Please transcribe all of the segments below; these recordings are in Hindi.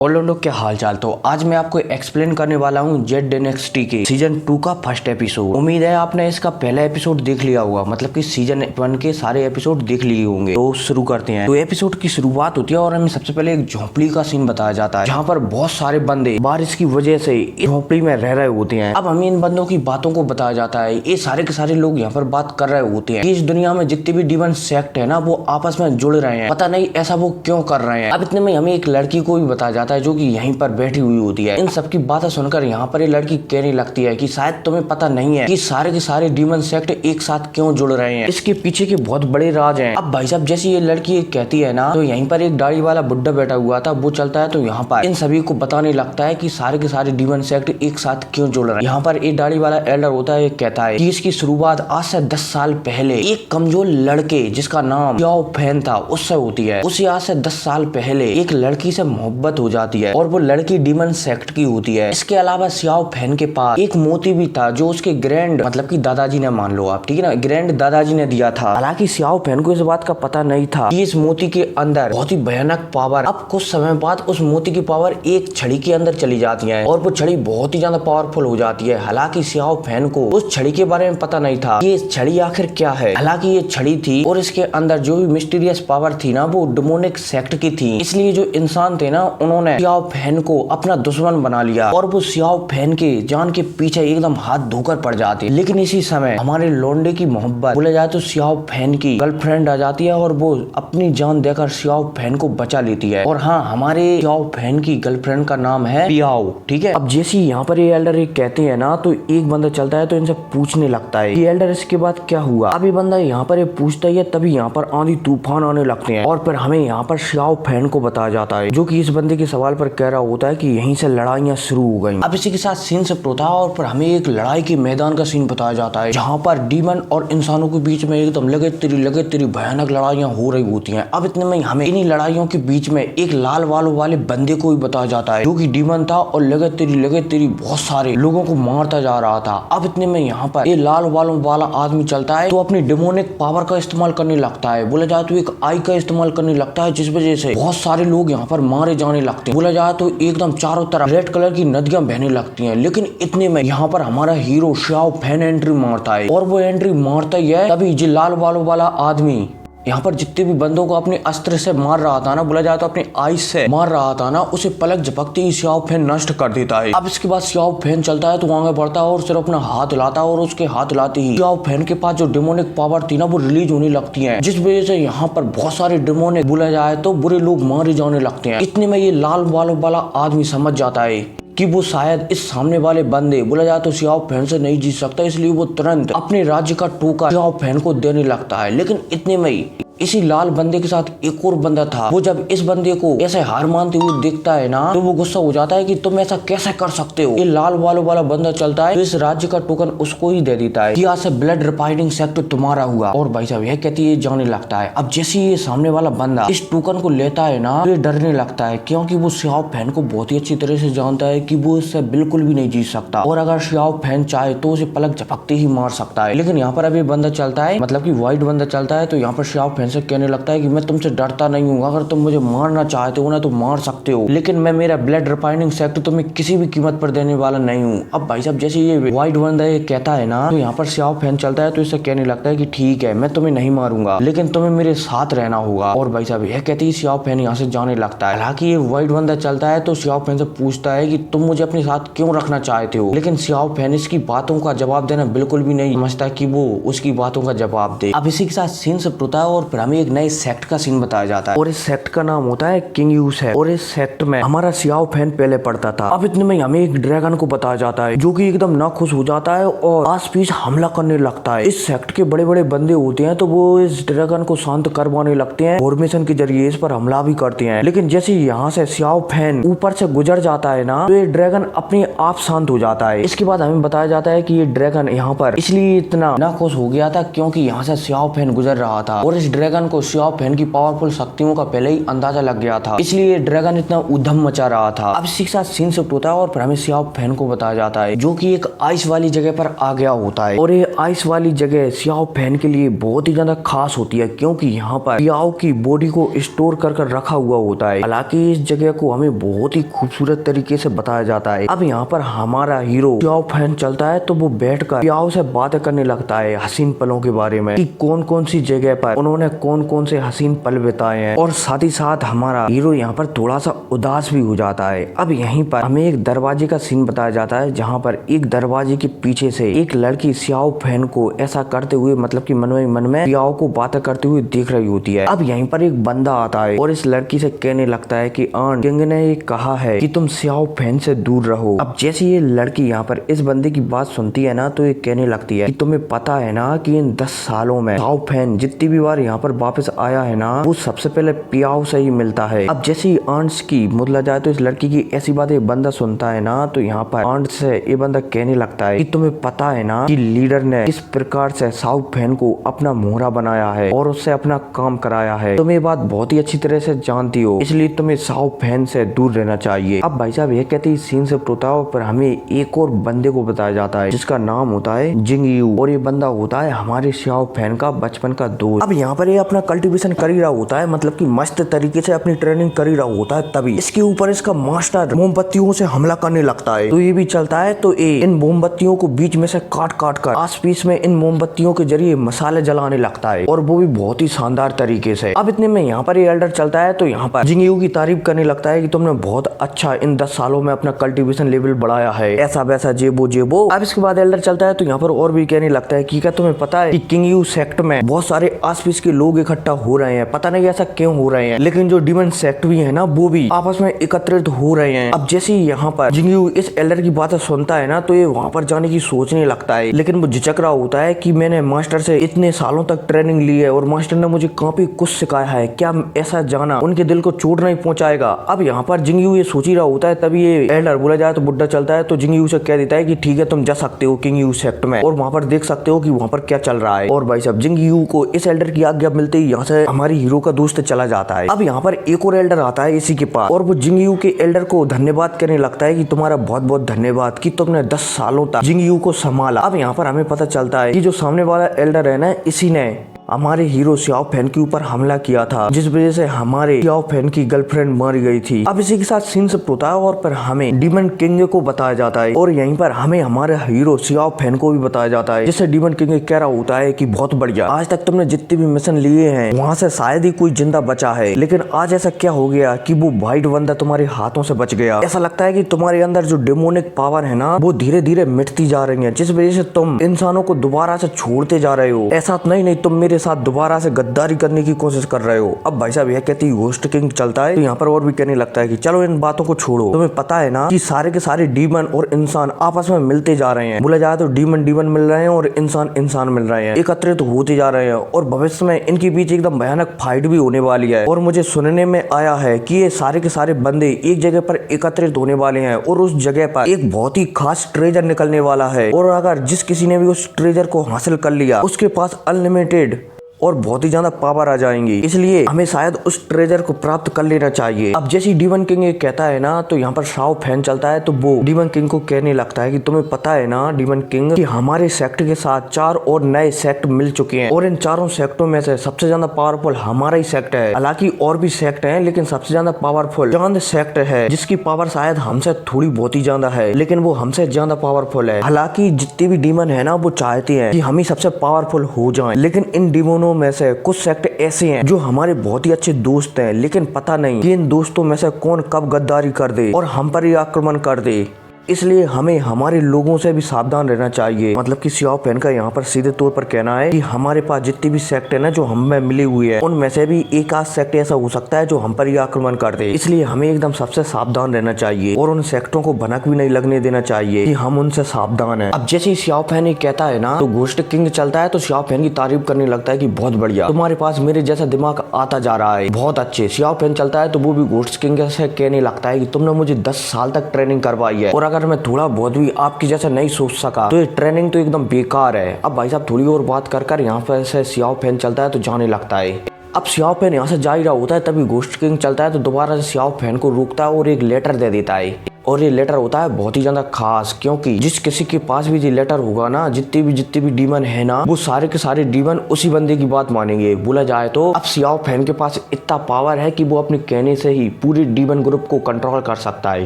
और लोगों क्या हाल चाल। तो आज मैं आपको एक्सप्लेन करने वाला हूँ जेड NXT के सीजन 2 का फर्स्ट एपिसोड। उम्मीद है आपने इसका पहला एपिसोड देख लिया होगा, मतलब कि सीजन 1 के सारे एपिसोड देख लिए होंगे। तो शुरू करते हैं। तो एपिसोड की शुरुआत होती है और हमें सबसे पहले एक झोंपड़ी का सीन बताया जाता है, जहाँ पर बहुत सारे बंदे बारिश की वजह से झोंपड़ी में रह रहे होते हैं। अब हमें इन बंदों की बातों को बताया जाता है। ये सारे के सारे लोग यहाँ पर बात कर रहे होते हैं कि इस दुनिया में जितने भी डिवाइन सेक्ट है ना, वो आपस में जुड़ रहे हैं। पता नहीं ऐसा वो क्यों कर रहे हैं। अब इतने में हमें एक लड़की को भी बताया जाता है जो कि यहीं पर बैठी हुई होती है। इन सबकी बातें सुनकर यहाँ पर ये लड़की कहने लगती है कि शायद तुम्हें पता नहीं है कि सारे के सारे डीमन सेक्ट एक साथ क्यों जुड़ रहे हैं, इसके पीछे के बहुत बड़े राज हैं। अब भाई साहब जैसे ये लड़की कहती है ना, तो यहीं पर एक दाढ़ी वाला बुड्ढा बैठा हुआ था, वो चलता है। तो यहाँ पर इन सभी को बताने लगता है कि सारे के सारे डीमन सेक्ट एक साथ क्यों जुड़ रहे हैं। यहाँ पर एक दाढ़ी वाला एल्डर होता है, कहता है कि इसकी शुरुआत आज से 10 साल पहले एक कमजोर लड़के जिसका नाम याओ फैन था उससे होती है। उसी आज से 10 साल पहले एक लड़की से मोहब्बत हो जाती है और वो लड़की डीमन सेक्ट की होती है। इसके अलावा सियाओ फैन के पास एक मोती भी था जो उसके ग्रैंड मतलब कि दादाजी ने, मान लो आप, ठीक है ना, ग्रैंड दादाजी ने दिया था। हालांकि सियाओ फैन को इस बात का पता नहीं था कि इस मोती के अंदर बहुत ही भयानक पावर। अब कुछ समय बाद उस मोती की पावर एक छड़ी के अंदर चली जाती है और वो छड़ी बहुत ही ज्यादा पावरफुल हो जाती है। हालांकि सियाओ फैन को उस छड़ी के बारे में पता नहीं था कि ये छड़ी आखिर क्या है। हालांकि ये छड़ी थी और इसके अंदर जो भी मिस्टीरियस पावर थी ना, वो डेमोनिक सेक्ट की थी। इसलिए जो इंसान थे ना, उन्होंने सियाओ फैन को अपना दुश्मन बना लिया और वो सियाओ फैन के जान के पीछे एकदम हाथ धोकर पड़ जाते। लेकिन इसी समय हमारे लौंडे की मोहब्बत बोला जाए तो सियाओ फैन की गर्लफ्रेंड आ जाती है और वो अपनी जान देकर सियाओ फैन को बचा लेती है। और हाँ, हमारे सियाओ फैन की गर्लफ्रेंड का नाम है पियाओ, ठीक है। अब जैसे यहाँ पर ये एल्डर एक कहते हैं ना, तो एक बंदा चलता है तो इनसे पूछने लगता है कि एल्डर इसके बाद क्या हुआ। अब ये बंदा यहाँ पर पूछता है, तभी यहाँ पर आंधी तूफान आने लगते हैं और फिर हमें यहाँ पर सियाओ फैन को बताया जाता है, जो कि इस बंदे के सवाल पर कह रहा होता है कि यहीं से लड़ाइयाँ शुरू हो गई। अब इसी के साथ सीन शिफ्ट होता है और फिर हमें एक लड़ाई के मैदान का सीन बताया जाता है, जहाँ पर डीमन और इंसानों के बीच में एकदम लगे तेरी भयानक लड़ाइयाँ हो रही होती हैं। अब इतने में हमें इन्हीं लड़ाइयों के बीच में एक लाल वालों वाले बंदे को भी बताया जाता है, जो कि डीमन था और लगे तेरी बहुत सारे लोगों को मारता जा रहा था। अब इतने में यहाँ पर ये लाल वालों वाला आदमी चलता है तो अपनी डेमोनिक पावर का इस्तेमाल करने लगता है। बोला जाए तो एक आई का इस्तेमाल करने लगता है, जिस वजह से बहुत सारे लोग यहाँ पर मारे जाने लगते हैं। बोला जाए तो एकदम चारों तरफ रेड कलर की नदियां बहने लगती हैं। लेकिन इतने में यहाँ पर हमारा हीरो सियाओ फैन एंट्री मारता है और वो एंट्री मारता ही है, तभी जो लाल वालों वाला आदमी यहाँ पर जितने भी बंदों को अपने अस्त्र से मार रहा था ना, बोला जाए तो अपने आइस से मार रहा था ना, उसे पलक झपकते ही सियाओ फैन नष्ट कर देता है। अब इसके बाद सियाओ फैन चलता है तो आगे बढ़ता है और सिर्फ अपना हाथ हिलाता है और उसके हाथ हिलाते ही सियाओ फैन के पास जो डेमोनिक पावर थी ना, वो रिलीज होने लगती है, जिस वजह से यहाँ पर बहुत सारे डेमोनिक, बोला जाए तो बुरे लोग मारे जाने लगते हैं। इतने में ये लाल वालों वाला आदमी समझ जाता है कि वो शायद इस सामने वाले बंदे, बोला जाए तो सियाओ फैन से नहीं जीत सकता, इसलिए वो तुरंत अपने राज्य का टोका सियाओ फैन को देने लगता है। लेकिन इतने में ही इसी लाल बंदे के साथ एक और बंदा था। वो जब इस बंदे को ऐसे हार मानते हुए देखता है ना, तो वो गुस्सा हो जाता है कि तुम ऐसा कैसे कर सकते हो। ये लाल वालों वाला बंदा चलता है तो इस राज्य का टोकन उसको ही दे देता है कि आज से ब्लड रिपाइटिंग सेक्टर तुम्हारा हुआ। और भाई साहब यह कहती है जाने लगता है। अब जैसे ये सामने वाला बंदा इस टोकन को लेता है ना, तो ये डरने लगता है, क्योंकि वो सियाओ फैन को बहुत ही अच्छी तरह से जानता है कि वो इससे बिल्कुल भी नहीं जीत सकता और अगर सियाओ फैन चाहे तो उसे पलक झपकते ही मार सकता है। लेकिन यहाँ पर अभी बंदा चलता है, मतलब कि व्हाइट बंदा चलता है, तो यहाँ पर सियाओ फैन से कहने लगता है कि मैं तुमसे डरता नहीं हूँ, अगर तुम मुझे मारना चाहते हो ना तो मार सकते हो, लेकिन मैं मेरा ब्लड रिफाइनिंग सेक्टर तुम्हें किसी भी कीमत पर देने वाला नहीं हूँ। अब भाई साहब जैसे ये व्हाइट बंदा ये कहता है ना, तो यहाँ पर सियाओ फैन चलता है तो इससे कहने लगता है कि ठीक है, मैं तुम्हें नहीं मारूंगा, लेकिन तुम्हें मेरे साथ रहना होगा। और भाई साहब यह कहते ही सियाओ फैन यहाँ से जाने लगता है। हालांकि ये व्हाइट बंदा चलता है तो सियाओ फैन से पूछता है कि तुम मुझे अपने साथ क्यों रखना चाहते हो, लेकिन सियाओ फैन इसकी बातों का जवाब देना बिल्कुल भी नहीं समझता कि वो उसकी बातों का जवाब दे। अब इसी के साथ सीन शिफ्ट होता है और फिर हमें एक नए सेक्ट का सीन बताया जाता है और इस सेक्ट का नाम होता है किंग यूस है और इस सेक्ट में हमारा सियाओ फैन पहले पढ़ता था। अब इतने में हमें एक ड्रैगन को बताया जाता है, जो कि एकदम नाखुश हो जाता है और आस पीस हमला करने लगता है। इस सेक्ट के बड़े बड़े बंदे होते हैं तो वो इस ड्रैगन को शांत करवाने लगते हैं, फॉर्मेशन के जरिए इस पर हमला भी करते हैं। लेकिन जैसे यहाँ से सियाओ फैन ऊपर से गुजर जाता है ना, तो ये ड्रैगन अपने आप शांत हो जाता है। इसके बाद हमें बताया जाता है कि ये ड्रैगन यहाँ पर इसलिए इतना नाखुश हो गया था क्योंकि यहाँ से सियाओ फैन गुजर रहा था और इस ड्रैगन ड्रैगन को सियाओ फैन की पावरफुल शक्तियों का पहले ही अंदाजा लग गया था, इसलिए ड्रैगन इतना उधम मचा रहा था। अब इसी के साथ सीन शिफ्ट होता है और फिर हमें सियाओ फैन को बताया जाता है जो कि एक आइस वाली जगह पर आ गया होता है। और ये आइस वाली जगह सियाओ फैन के लिए बहुत ही ज्यादा खास होती है क्योंकि यहाँ पर सियाओ की बॉडी को स्टोर कर रखा हुआ होता है। हालांकि इस जगह को हमें बहुत ही खूबसूरत तरीके से बताया जाता है। अब यहाँ पर हमारा हीरो सियाओ फैन चलता है तो वो बैठकर सियाओ से बातें करने लगता है हसीन पलों के बारे में कि कौन कौन सी जगह पर उन्होंने कौन कौन से हसीन पल बिताए हैं। और साथ ही साथ हमारा हीरो यहाँ पर थोड़ा सा उदास भी हो जाता है। अब यहीं पर हमें एक दरवाजे का सीन बताया जाता है जहाँ पर एक दरवाजे के पीछे से एक लड़की सियाओ फैन को ऐसा करते हुए मतलब कि मन में सियाओ को बातें करते हुए देख रही होती है। अब यहीं पर एक बंदा आता है और इस लड़की से कहने लगता है कि आंट किंग ने ये कहा है कि तुम सियाओ फैन से दूर रहो। अब जैसे ये लड़की यहाँ पर इस बंदे की बात सुनती है ना तो ये कहने लगती है कि तुम्हें पता है ना कि इन 10 सालों में सियाओ फैन जितनी भी बार यहाँ पर वापस आया है ना वो सबसे पहले पियाओ से ही मिलता है। अब जैसे ही आंट्स की मुदला जाए तो इस लड़की की ऐसी बातें बंदा सुनता है ना तो यहाँ पर आंट से ये बंदा कहने लगता है कि तुम्हें पता है ना कि लीडर ने किस प्रकार से सियाओ फैन को अपना मोहरा बनाया है और उससे अपना काम कराया है। तुम ये बात बहुत ही अच्छी तरह से जानती हो, इसलिए तुम्हें सियाओ फैन से दूर रहना चाहिए। अब भाई साहब ये कहते ही सीन से होता है पर हमें एक और बंदे को बताया जाता है जिसका नाम होता है जिंग यू और ये बंदा होता है हमारे सियाओ फैन का बचपन का दोस्त। अब यहाँ पर ये अपना कल्टीवेशन कर ही रहा होता है मतलब कि मस्त तरीके से अपनी ट्रेनिंग कर ही रहा होता है, तभी इसके ऊपर इसका मास्टर मोमबत्तियों से हमला करने लगता है। तो ये भी चलता है तो ये इन मोमबत्तियों को बीच में से काट कर आस पीस में इन मोमबत्तियों के जरिए मसाले जलाने लगता है और वो भी बहुत ही शानदार तरीके से। अब इतने में यहाँ पर ये एल्डर चलता है तो यहाँ पर जिंग यू की तारीफ करने लगता है कि तुमने बहुत अच्छा इन 10 सालों में अपना कल्टीवेशन लेवल बढ़ाया है, ऐसा वैसा जेबो। अब इसके बाद एल्डर चलता है तो यहाँ पर और भी कहने लगता है कि क्या तुम्हें पता है कि किंग यू सेक्ट में बहुत सारे आस पीस के लोग इकट्ठा हो रहे हैं, पता नहीं ऐसा क्यों हो रहे हैं, लेकिन जो डीमन सेक्ट भी है ना वो भी आपस में एकत्रित हो रहे हैं। अब जैसे ही यहाँ पर जिंग यू इस एल्डर की बातें सुनता है ना तो ये वहाँ पर जाने की सोचने लगता है, लेकिन वो झिझक रहा होता है कि मैंने मास्टर से इतने सालों तक ट्रेनिंग ली है और मास्टर ने मुझे काफी कुछ सिखाया है, क्या ऐसा जाना उनके दिल को चोट नहीं पहुंचाएगा। अब यहाँ पर जिंग यू ये सोच ही रहा होता है, तभी ये एल्डर बोला जाए तो बुड्ढा चलता है तो जिंग यू से कह देता है कि ठीक है तुम जा सकते हो किंग यू सेक्ट में और वहाँ पर देख सकते हो कि वहाँ पर क्या चल रहा है। और भाई साहब जिंग यू को इस एल्डर की आज्ञा मिलते ही यहाँ से हमारी हीरो का दोस्त चला जाता है। अब यहाँ पर एक और एल्डर आता है इसी के पास और वो जिंग यू के एल्डर को धन्यवाद करने लगता है कि तुम्हारा बहुत बहुत धन्यवाद कि तुमने 10 सालों तक जिंग यू को संभाला। अब यहाँ पर हमें पता चलता है कि जो सामने वाला एल्डर है ना इसी ने हमारे हीरो सियाओ फैन के ऊपर हमला किया था जिस वजह से हमारे सियाओ फैन की गर्लफ्रेंड मारी गई थी। अब इसी के साथ सीन शिफ्ट होता है और पर हमें डीमन किंग को बताया जाता है और यहीं पर हमें हमारे हीरो सियाओ फैन को भी बताया जाता है, जिससे डीमन किंग कह रहा होता है कि बहुत बढ़िया, आज तक तुमने जितने भी मिशन लिए हैं वहाँ से शायद ही कोई जिंदा बचा है, लेकिन आज ऐसा क्या हो गया कि वो व्हाइट बंदा तुम्हारे हाथों से बच गया। ऐसा लगता है कि तुम्हारे अंदर जो डेमोनिक पावर है ना वो धीरे धीरे मिटती जा रही है, जिस वजह से तुम इंसानों को दोबारा से छोड़ते जा रहे हो। ऐसा नहीं तुम मेरे साथ दोबारा से गद्दारी करने की कोशिश कर रहे हो। अब भाई साहब यह कहती घोस्ट किंग चलता है तो यहाँ पर और भी कहने लगता है कि चलो इन बातों को छोड़ो, तुम्हें पता है ना कि सारे के सारे डीमन और इंसान आपस में मिलते जा रहे हैं, बोला जाए तो डीमन मिल रहे हैं और इंसान मिल रहे हैं, एकत्रित होते जा रहे हैं और भविष्य में इनके बीच एकदम भयानक फाइट भी होने वाली है। और मुझे सुनने में आया है कि ये सारे के सारे बंदे एक जगह पर एकत्रित होने वाले हैं और उस जगह पर एक बहुत ही खास ट्रेजर निकलने वाला है और अगर जिस किसी ने भी उस ट्रेजर को हासिल कर लिया उसके पास अनलिमिटेड और बहुत ही ज्यादा पावर आ जाएंगी, इसलिए हमें शायद उस ट्रेजर को प्राप्त कर लेना चाहिए। अब जैसे डीमन किंग ये कहता है ना तो यहाँ पर सियाओ फैन चलता है तो वो डीमन किंग को कहने लगता है कि तुम्हें पता है ना डीमन किंग कि हमारे सेक्ट के साथ 4 और नए सेक्ट मिल चुके हैं और इन चारों सेक्टों में से सबसे ज्यादा पावरफुल हमारा ही सेक्ट है। हालांकि और भी सेक्ट है लेकिन सबसे ज्यादा पावरफुल चांद सेक्ट है, जिसकी पावर शायद हमसे थोड़ी बहुत ही ज्यादा है लेकिन वो हमसे ज्यादा पावरफुल है। हालांकि जितने भी डीमन है ना वो चाहते हैं कि हम ही सबसे पावरफुल हो जाएं, लेकिन इन डीमोनों में से कुछ सेक्ट ऐसे हैं जो हमारे बहुत ही अच्छे दोस्त हैं, लेकिन पता नहीं कि इन दोस्तों में से कौन कब गद्दारी कर दे और हम पर ही आक्रमण कर दे, इसलिए हमें हमारे लोगों से भी सावधान रहना चाहिए। मतलब कि सियाओ फैन का यहाँ पर सीधे तौर पर कहना है कि हमारे पास जितनी भी सेक्ट है ना जो हम में मिली हुई है उनमें से भी एक आध सेक्ट ऐसा हो सकता है जो हम पर ही आक्रमण कर दे, इसलिए हमें एकदम सबसे सावधान रहना चाहिए और उन सेक्टों को भनक भी नहीं लगने देना चाहिए कि हम उनसे सावधान है। अब जैसे ही सियाओ फैन ये कहता है ना तो घोस्ट किंग चलता है तो सियाओ फैन की तारीफ करने लगता है कि बहुत बढ़िया, तुम्हारे पास मेरे जैसा दिमाग आता जा रहा है, बहुत अच्छे। सियाओ फैन चलता है तो वो भी घोस्ट किंग से कहने लगता है कि तुमने मुझे 10 साल तक ट्रेनिंग करवाई है और अगर मैं थोड़ा बहुत भी आपकी जैसा नहीं सोच सका तो ये ट्रेनिंग तो एकदम बेकार है। अब भाई साहब थोड़ी और बात कर यहाँ पर से सियाओ फैन चलता है तो जाने लगता है। अब सियाओ फैन यहाँ से जा ही रहा होता है, तभी घोस्ट किंग चलता है तो दोबारा से सियाओ फैन को रोकता है और एक लेटर दे देता है। और ये लेटर होता है बहुत ही ज्यादा खास, क्योंकि जिस किसी के पास भी ये लेटर होगा ना, जितने भी डीमन है ना, वो सारे के सारे डीमन उसी बंदे की बात मानेंगे। बोला जाए तो अब सियाओ फैन के पास इतना पावर है कि वो अपने कहने से ही पूरी डीमन ग्रुप को कंट्रोल कर सकता है।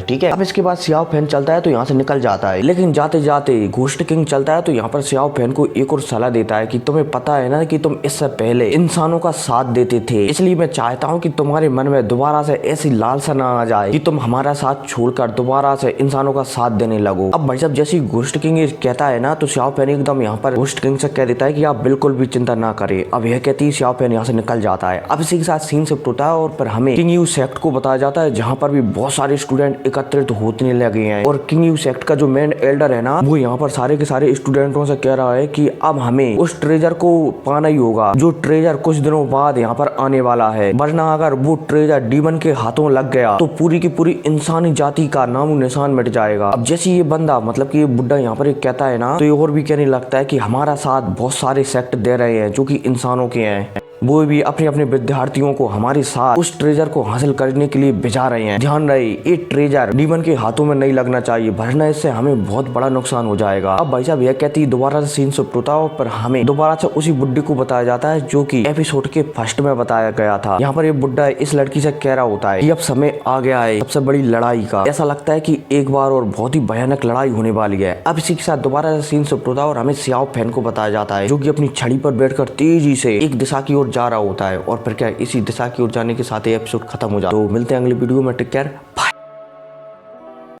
ठीक है, अब इसके बाद सियाओ फैन चलता है तो यहाँ से निकल जाता है, लेकिन जाते जाते घोस्ट किंग चलता है तो यहाँ पर सियाओ फैन को एक और सलाह देता है कि तुम्हें पता है ना कि तुम इससे पहले इंसानों का साथ देते थे, इसलिए मैं चाहता हूँ कि तुम्हारे मन में दोबारा से ऐसी लालसा ना आ जाए कि तुम हमारा साथ छोड़कर दोबारा से इंसानों का साथ देने लगो। अब भाई साहब जैसे घोस्ट किंग कहता है ना, तो सियाओ फैन एकदम यहाँ पर घोस्ट किंग से कह देता है कि आप बिल्कुल भी चिंता ना करें। अब यह कहती है, सियाओ फैन यहाँ से निकल जाता है। अब इसी के साथ सीन शिफ्ट होता है और फिर हमें किंग यू सेक्ट को बताया जाता है, जहाँ पर भी बहुत सारे स्टूडेंट एकत्रित होने लगे हैं। और किंग यू सेक्ट का जो मेन एल्डर है ना, वो यहाँ पर सारे के सारे स्टूडेंटों से कह रहा है कि अब हमें उस ट्रेजर को पाना ही होगा, जो ट्रेजर कुछ दिनों बाद यहाँ पर आने वाला है, वरना अगर वो ट्रेजर डीमन के हाथों लग गया तो पूरी की पूरी इंसानी जाति का नामो निशान मिट जाएगा। अब जैसे ये बंदा मतलब कि ये बुड्ढा यहाँ पर कहता है ना, तो ये और भी कहने लगता है कि हमारा साथ बहुत सारे सेक्ट दे रहे हैं जो कि इंसानों के हैं, वो भी अपने अपने विद्यार्थियों को हमारे साथ उस ट्रेजर को हासिल करने के लिए भेजा रहे हैं। ध्यान रहे, ये ट्रेजर डीमन के हाथों में नहीं लगना चाहिए, वरना इससे हमें बहुत बड़ा नुकसान हो जाएगा। अब भाई साहब यह कहती है, दोबारा से सीन शिफ्ट होता है पर हमें दोबारा से उसी बुड्ढे को बताया जाता है जो कि एपिसोड के फर्स्ट में बताया गया था। यहाँ पर ये बुड्ढा इस लड़की से कह रहा होता है कि अब समय आ गया है सबसे बड़ी लड़ाई का। ऐसा लगता है कि एक बार और बहुत ही भयानक लड़ाई होने वाली है। अब इसी के साथ दोबारा से सीन शिफ्ट होता है और हमें सियाओ फैन को बताया जाता है, जो कि अपनी छड़ी पर बैठकर तेजी से एक दिशा की ओर जा रहा होता है। और फिर क्या इसी दिशा की ओर जाने के साथ ही एपिसोड खत्म हो जाता है। तो मिलते हैं अगली वीडियो में, टेक केयर।